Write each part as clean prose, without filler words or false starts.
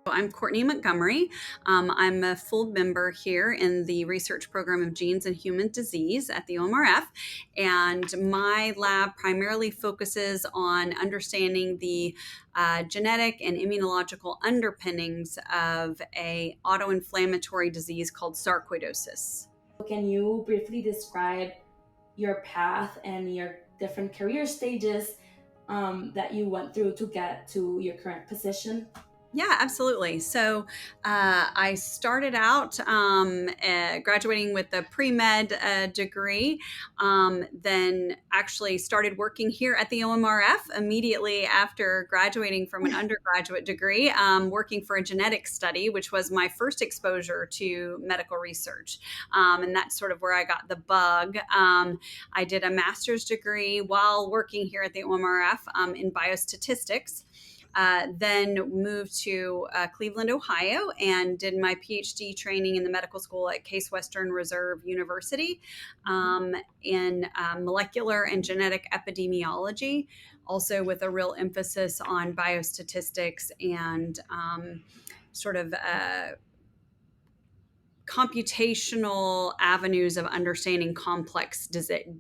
I'm Courtney Montgomery. I'm a full member here in the research program of genes and human disease at the OMRF. And my lab primarily focuses on understanding the genetic and immunological underpinnings of a autoinflammatory disease called sarcoidosis. Can you briefly describe your path and your different career stages that you went through to get to your current position? Yeah, absolutely. So I started out graduating with a pre-med degree, then actually started working here at the OMRF immediately after graduating from an undergraduate degree, working for a genetics study, which was my first exposure to medical research. And that's sort of where I got the bug. I did a master's degree while working here at the OMRF in biostatistics. Then moved to Cleveland, Ohio, and did my PhD training in the medical school at Case Western Reserve University in molecular and genetic epidemiology, also with a real emphasis on biostatistics and sort of computational avenues of understanding complex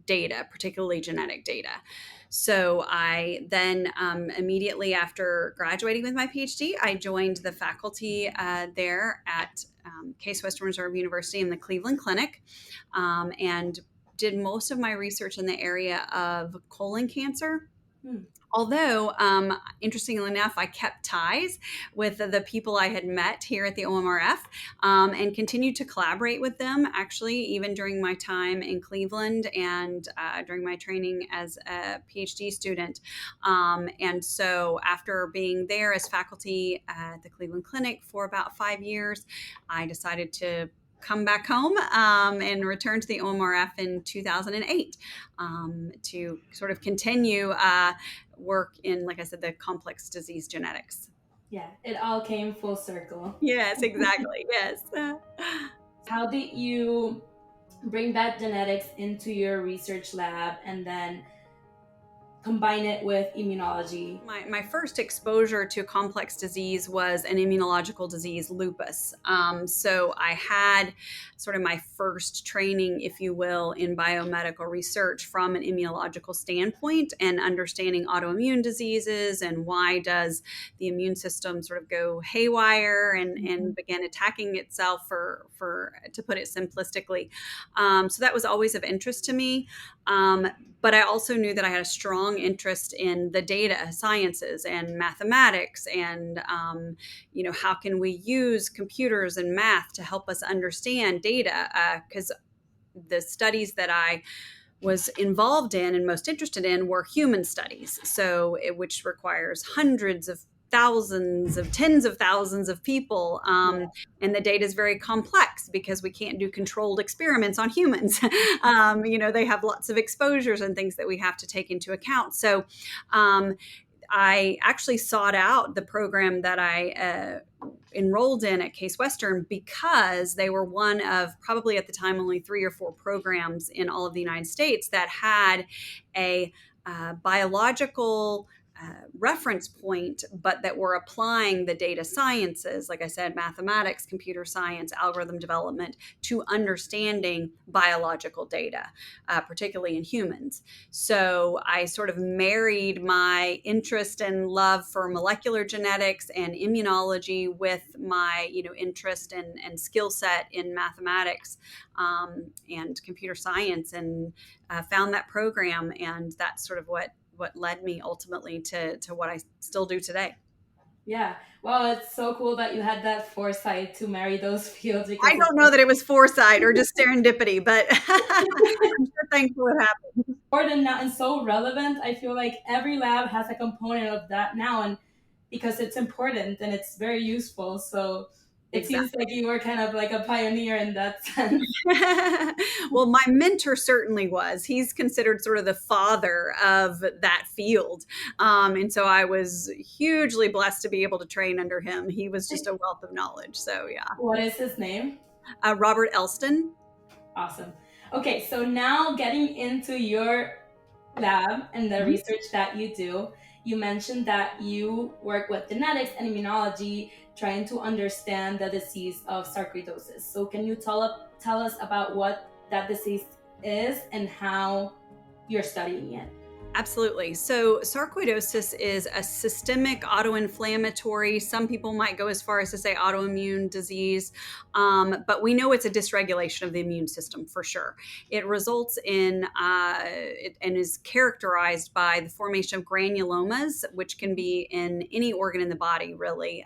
data, particularly genetic data. So I then immediately after graduating with my PhD, I joined the faculty there at Case Western Reserve University in the Cleveland Clinic, and did most of my research in the area of colon cancer. Although, interestingly enough, I kept ties with the people I had met here at the OMRF and continued to collaborate with them, actually, even during my time in Cleveland and during my training as a PhD student. And so after being there as faculty at the Cleveland Clinic for about 5 years, I decided to come back home and return to the OMRF in 2008 to sort of continue work in, like I said, the complex disease genetics. Yeah, it all came full circle. Yes, exactly. Yes. How did you bring that genetics into your research lab and then combine it with immunology? My first exposure to complex disease was an immunological disease, lupus. So I had sort of my first training, if you will, in biomedical research from an immunological standpoint and understanding autoimmune diseases and why does the immune system sort of go haywire and begin attacking itself, to put it simplistically. So that was always of interest to me. But I also knew that I had a strong interest in the data sciences and mathematics and, how can we use computers and math to help us understand data? Because the studies that I was involved in and most interested in were human studies. So which requires hundreds of thousands of tens of thousands of people. And the data is very complex because we can't do controlled experiments on humans. They have lots of exposures and things that we have to take into account. So I actually sought out the program that I enrolled in at Case Western because they were one of probably at the time only 3 or 4 programs in all of the United States that had a biological reference point, but that were applying the data sciences, like I said, mathematics, computer science, algorithm development, to understanding biological data, particularly in humans. So I sort of married my interest and love for molecular genetics and immunology with my, interest and skill set in mathematics and computer science, and found that program, and that's sort of what led me ultimately to what I still do today. Yeah. Well, it's so cool that you had that foresight to marry those fields I because it's don't know that it was foresight or just serendipity, but I'm sure thankful it happened. important now and so relevant. I feel like every lab has a component of that now, and because it's important and it's very useful. So it seems Exactly. like you were kind of like a pioneer in that sense. Well, my mentor certainly was. He's considered sort of the father of that field. And so I was hugely blessed to be able to train under him. He was just a wealth of knowledge. So, yeah. What is his name? Robert Elston. Awesome. Okay, so now getting into your lab and the Mhm. research that you do, you mentioned that you work with genetics and immunology trying to understand the disease of sarcoidosis. So can you tell us about what that disease is and how you're studying it? Absolutely. So, sarcoidosis is a systemic autoinflammatory, some people might go as far as to say autoimmune disease, but we know it's a dysregulation of the immune system for sure. It results in and is characterized by the formation of granulomas, which can be in any organ in the body, really.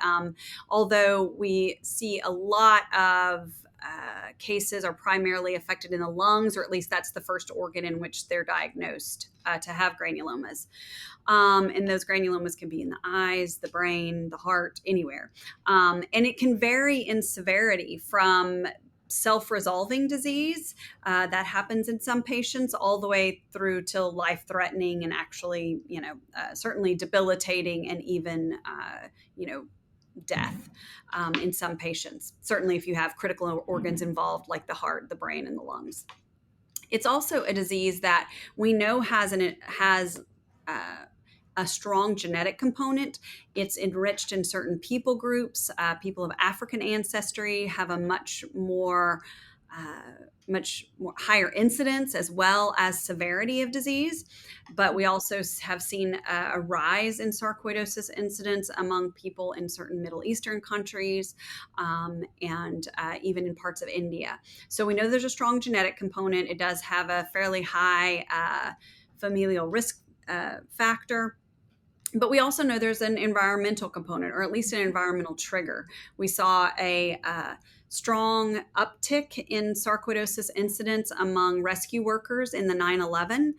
Although we see a lot of cases are primarily affected in the lungs, or at least that's the first organ in which they're diagnosed to have granulomas. And those granulomas can be in the eyes, the brain, the heart, anywhere. And it can vary in severity from self-resolving disease that happens in some patients all the way through to life-threatening and actually, certainly debilitating and even, death in some patients. Certainly, if you have critical organs involved, like the heart, the brain, and the lungs. It's also a disease that we know has uh, a strong genetic component. It's enriched in certain people groups. People of African ancestry have a much more higher incidence as well as severity of disease. But we also have seen a rise in sarcoidosis incidence among people in certain Middle Eastern countries and even in parts of India. So we know there's a strong genetic component. It does have a fairly high familial risk factor. But we also know there's an environmental component, or at least an environmental trigger. We saw a strong uptick in sarcoidosis incidence among rescue workers in the 9/11.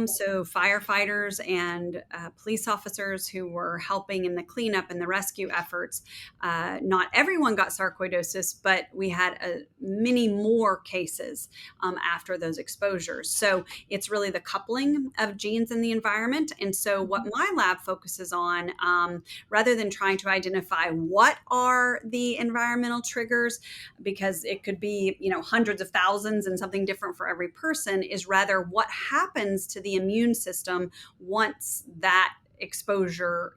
So firefighters and police officers who were helping in the cleanup and the rescue efforts. Not everyone got sarcoidosis, but we had many more cases after those exposures. So it's really the coupling of genes in the environment. And so what my lab focuses on, rather than trying to identify what are the environmental triggers, because it could be, hundreds of thousands and something different for every person, is rather what happens to the immune system once that exposure,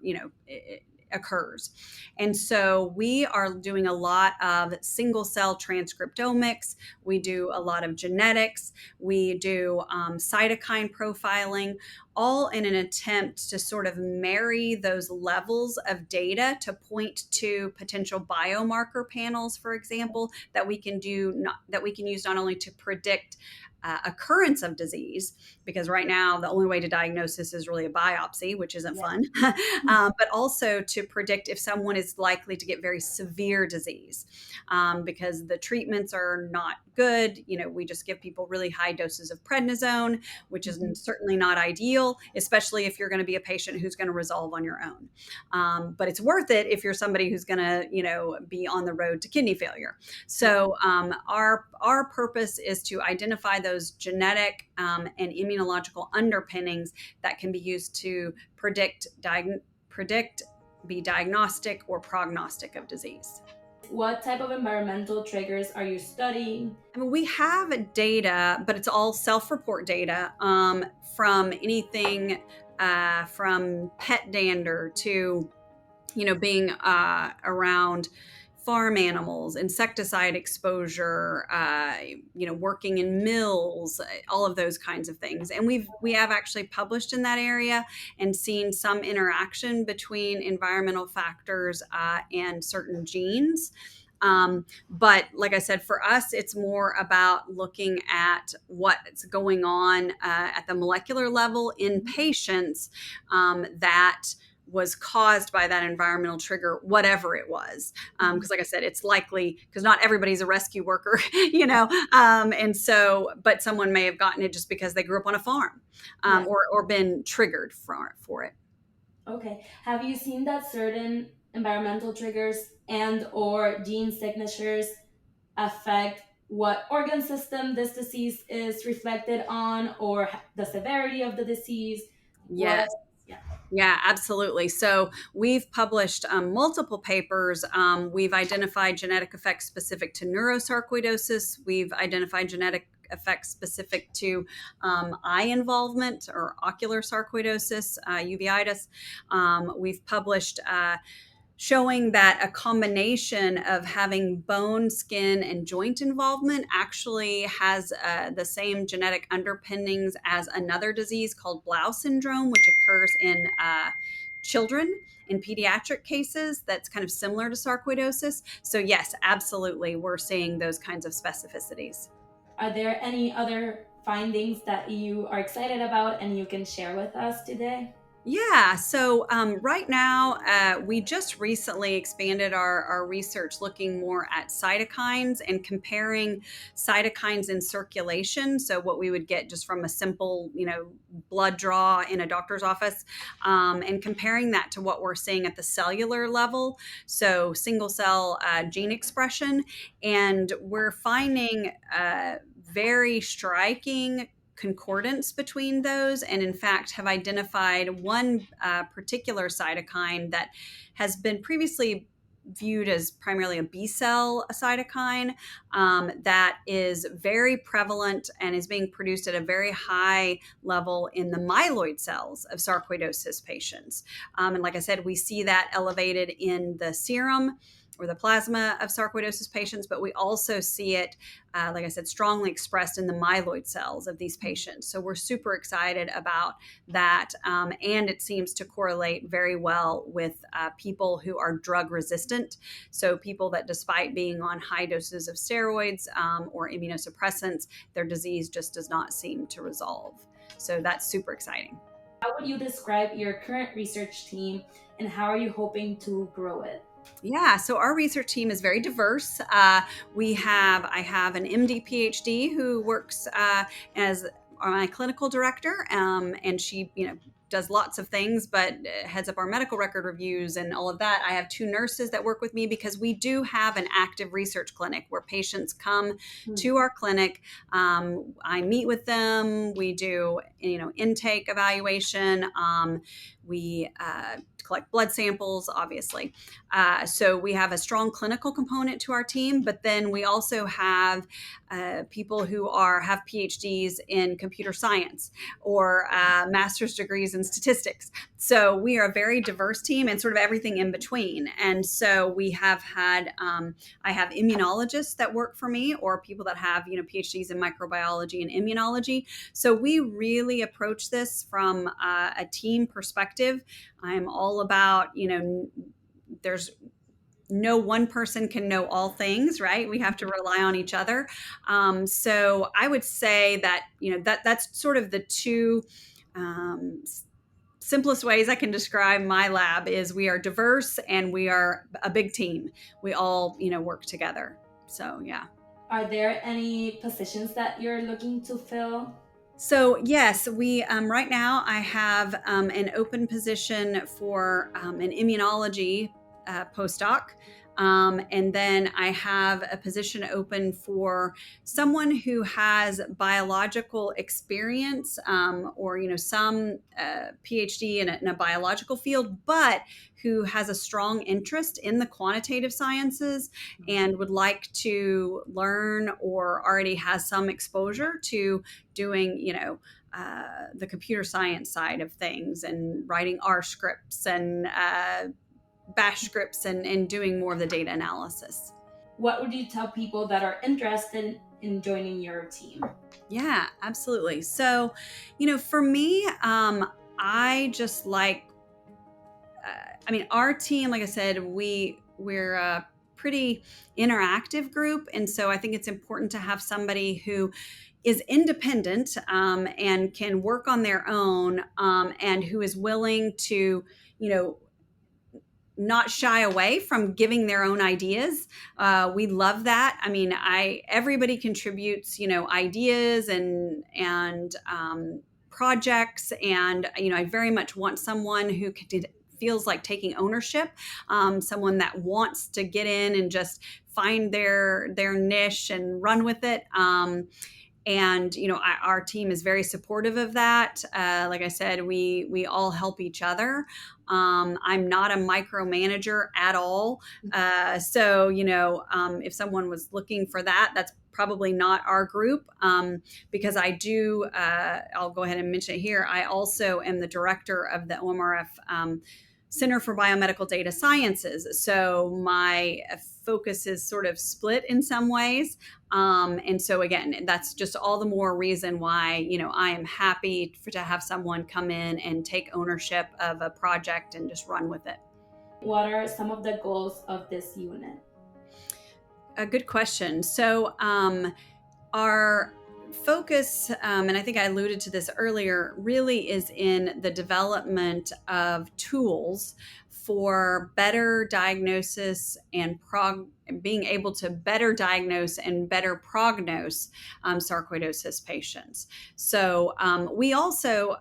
occurs. And so we are doing a lot of single cell transcriptomics. We do a lot of genetics. We do cytokine profiling, all in an attempt to sort of marry those levels of data to point to potential biomarker panels, for example, that we can use not only to predict occurrence of disease, because right now the only way to diagnose this is really a biopsy, which isn't fun, but also to predict if someone is likely to get very severe disease, because the treatments are not good. We just give people really high doses of prednisone, which is certainly not ideal, especially if you're going to be a patient who's going to resolve on your own. But it's worth it if you're somebody who's going to, be on the road to kidney failure. So our purpose is to identify those genetic and immunological underpinnings that can be used to predict, be diagnostic or prognostic of disease. What type of environmental triggers are you studying? I mean, we have data, but it's all self-report data from anything from pet dander to, being around farm animals, insecticide exposure, working in mills, all of those kinds of things. And we have actually published in that area and seen some interaction between environmental factors and certain genes. But like I said, for us, it's more about looking at what's going on at the molecular level in patients that was caused by that environmental trigger, whatever it was. Because like I said, it's likely, because not everybody's a rescue worker, and so, but someone may have gotten it just because they grew up on a farm or been triggered for it. Okay. Have you seen that certain environmental triggers and or gene signatures affect what organ system this disease is reflected on, or the severity of the disease? What? Yes. Yeah. Yeah, absolutely. So we've published multiple papers. We've identified genetic effects specific to neurosarcoidosis. We've identified genetic effects specific to eye involvement or ocular sarcoidosis, uveitis. We've published showing that a combination of having bone, skin, and joint involvement actually has the same genetic underpinnings as another disease called Blau syndrome, which occurs in children in pediatric cases. That's kind of similar to sarcoidosis. So yes, absolutely, we're seeing those kinds of specificities. Are there any other findings that you are excited about and you can share with us today? Yeah, so right now, we just recently expanded our research looking more at cytokines and comparing cytokines in circulation. So, what we would get just from a simple, blood draw in a doctor's office, and comparing that to what we're seeing at the cellular level. So, single cell gene expression. And we're finding very striking concordance between those, and in fact have identified one particular cytokine that has been previously viewed as primarily a B cell cytokine, that is very prevalent and is being produced at a very high level in the myeloid cells of sarcoidosis patients. And like I said, we see that elevated in the serum or the plasma of sarcoidosis patients, but we also see it, like I said, strongly expressed in the myeloid cells of these patients. So we're super excited about that. And it seems to correlate very well with people who are drug resistant. So people that, despite being on high doses of steroids or immunosuppressants, their disease just does not seem to resolve. So that's super exciting. How would you describe your current research team and how are you hoping to grow it? Yeah, so our research team is very diverse. I have an MD PhD who works as my clinical director, and she, does lots of things, but heads up our medical record reviews and all of that. I have two nurses that work with me because we do have an active research clinic where patients come to our clinic. I meet with them. We do, intake evaluation. We collect blood samples, obviously. So we have a strong clinical component to our team, but then we also have people who have PhDs in computer science or master's degrees in statistics. So we are a very diverse team and sort of everything in between. And so we have had, I have immunologists that work for me, or people that have, PhDs in microbiology and immunology. So we really approach this from a team perspective. I'm all about, there's no one person can know all things, right? We have to rely on each other. So I would say that, that's sort of the two simplest ways I can describe my lab is we are diverse and we are a big team. We all, work together. So, yeah. Are there any positions that you're looking to fill? So yes, we right now I have an open position for an immunology postdoc. And then I have a position open for someone who has biological experience, or some PhD in a biological field, but who has a strong interest in the quantitative sciences and would like to learn or already has some exposure to doing, the computer science side of things and writing R scripts and bash scripts and doing more of the data analysis. What would you tell people that are interested in joining your team? Yeah, absolutely. So, for me, I just like, our team, like I said, we're a pretty interactive group. And so I think it's important to have somebody who is independent and can work on their own, and who is willing to, not shy away from giving their own ideas. We love that. Everybody contributes, ideas and projects, and I very much want someone who feels like taking ownership, someone that wants to get in and just find their niche and run with it. And our team is very supportive of that. Like I said, we all help each other. I'm not a micromanager at all. So if someone was looking for that, that's probably not our group, because I do, I'll go ahead and mention it here, I also am the director of the OMRF Center for Biomedical Data Sciences. So my focus is sort of split in some ways. And so again, that's just all the more reason why, I am happy to have someone come in and take ownership of a project and just run with it. What are some of the goals of this unit? A good question. So our focus, and I think I alluded to this earlier, really is in the development of tools for better diagnosis and being able to better diagnose and better prognose sarcoidosis patients. So we also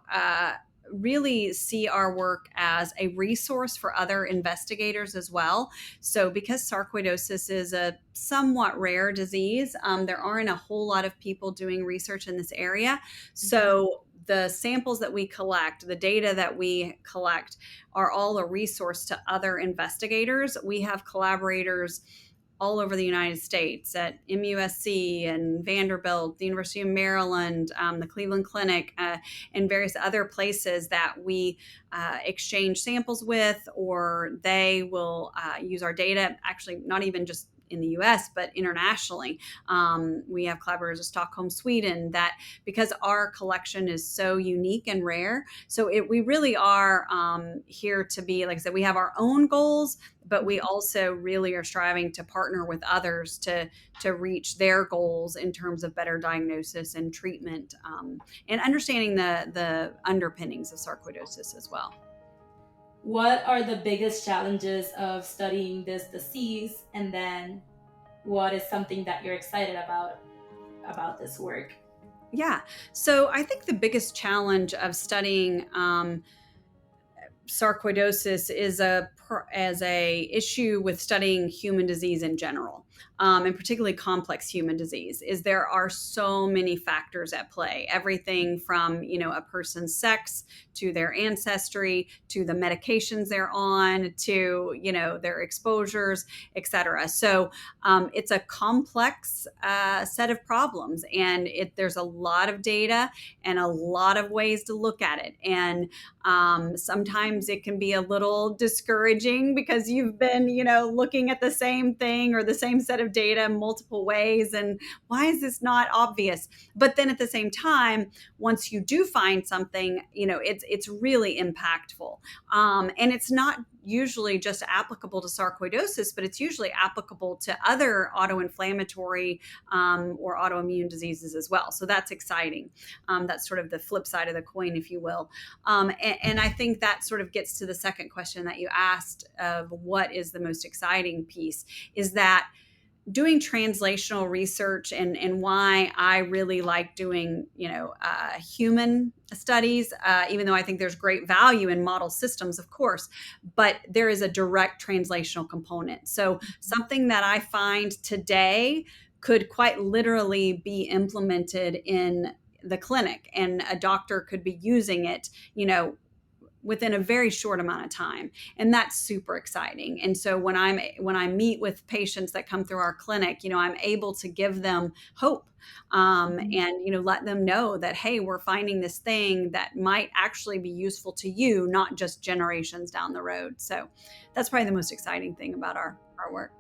really see our work as a resource for other investigators as well. So, because sarcoidosis is a somewhat rare disease, there aren't a whole lot of people doing research in this area. So, the samples that we collect, the data that we collect, are all a resource to other investigators. We have collaborators all over the United States at MUSC and Vanderbilt, the University of Maryland, the Cleveland Clinic, and various other places that we exchange samples with, or they will use our data, actually not even just in the US, but internationally. We have collaborators in Stockholm, Sweden, that because our collection is so unique and rare, so we really are here to be, like I said, we have our own goals, but we also really are striving to partner with others to reach their goals in terms of better diagnosis and treatment, and understanding the underpinnings of sarcoidosis as well. What are the biggest challenges of studying this disease? And then what is something that you're excited about this work? Yeah. So I think the biggest challenge of studying sarcoidosis is as a issue with studying human disease in general, and particularly complex human disease, is there are so many factors at play. Everything from a person's sex to their ancestry to the medications they're on to their exposures, etc. So it's a complex set of problems, and there's a lot of data and a lot of ways to look at it, and sometimes it can be a little discouraging because you've been, looking at the same thing or the same set of data multiple ways. And why is this not obvious? But then at the same time, once you do find something, it's really impactful. And it's not usually just applicable to sarcoidosis, but it's usually applicable to other autoinflammatory or autoimmune diseases as well. So that's exciting. That's sort of the flip side of the coin, if you will. And I think that sort of gets to the second question that you asked of what is the most exciting piece, is that doing translational research, and why I really like doing, human studies, even though I think there's great value in model systems, of course, but there is a direct translational component. So something that I find today could quite literally be implemented in the clinic, and a doctor could be using it, within a very short amount of time, and that's super exciting. And so when I meet with patients that come through our clinic, I'm able to give them hope, and let them know that, hey, we're finding this thing that might actually be useful to you, not just generations down the road. So that's probably the most exciting thing about our work.